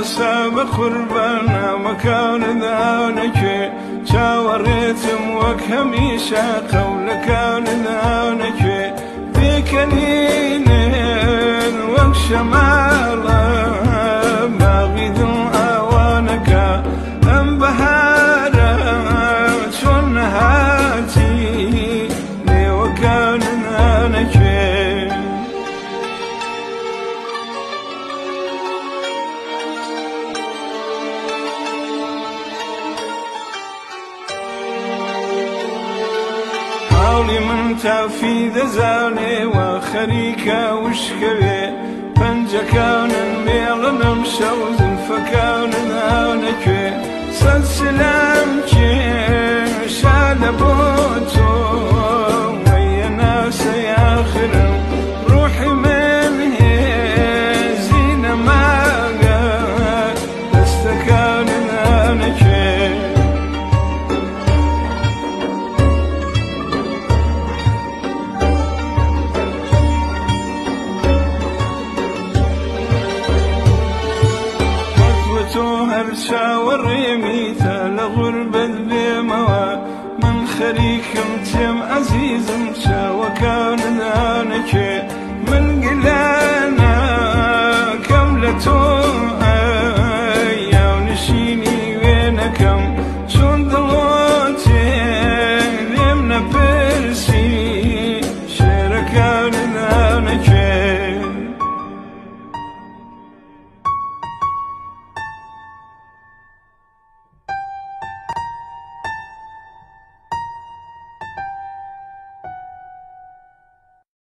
ساب قربانا مكان ذانك شاوريتم وكهميشا قولك كان ذانك في كنين وكشمالا باغد اوانك ام بهارات والنهاتي لي وكان ذانك من تافي ذزاني وخريكا وشكوي بنجا كان ميغنا مشوز فكان ذانك سلسلامك شالبوتو ويا ناس يا خرم روحي من زينة ما استكان ذانك هرشا والريميتا لغربة بموا من خريك متيم عزيز مشا وكان ذانك من قلال